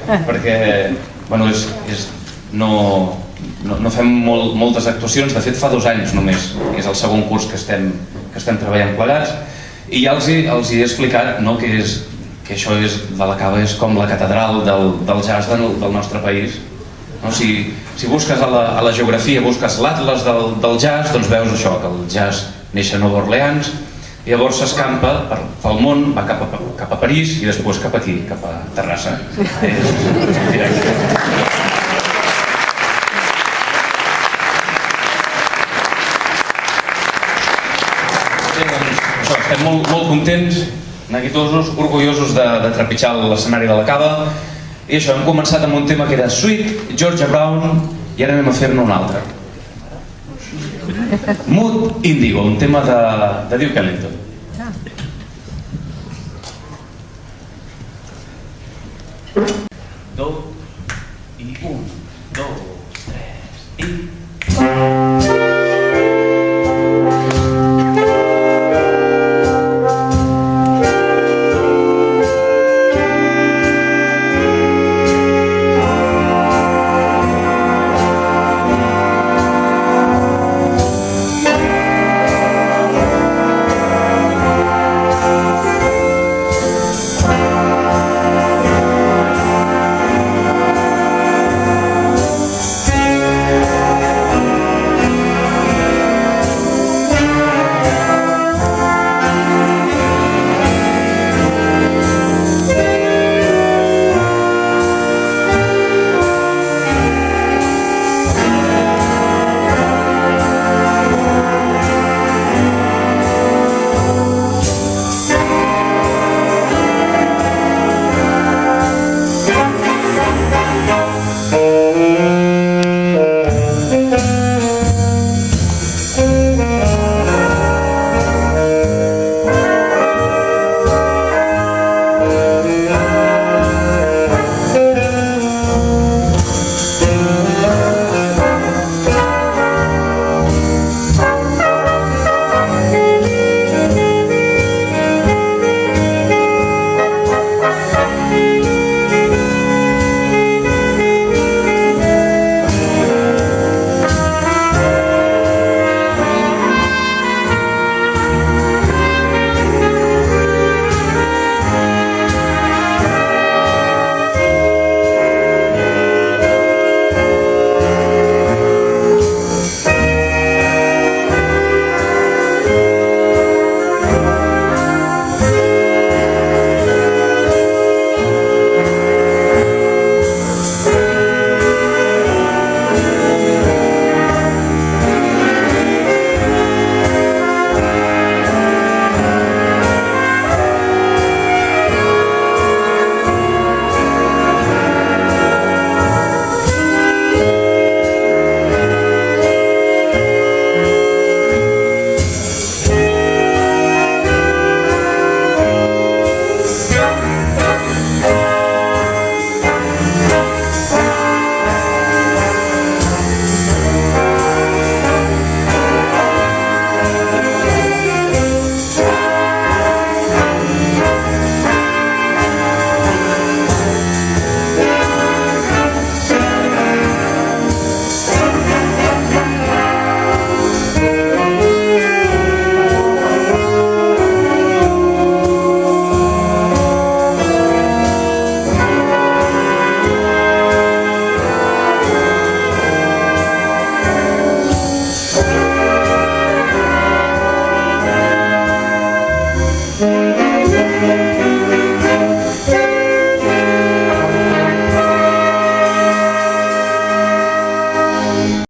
perquè no fem moltes actuacions, de fet fa 2 anys només, és el segon curs que estem treballant plegats, i ja els he explicat que això de la Cava és com la catedral del jazz del nostre país. Si busques a la geografia, busques l'atles del jazz, doncs veus això, que el jazz neix a Nova Orleans, i llavors s'escampa pel món, va cap a París i després cap aquí, cap a Terrassa. Estem molt contents, neguitosos, orgullosos de trepitjar l'escenari de la Cava, i això, hem començat amb un tema que era Sweet, Georgia Brown, i ara anem a fer-ne un altre. Mood Indigo, un tema de Duke Ellington. Dos i un.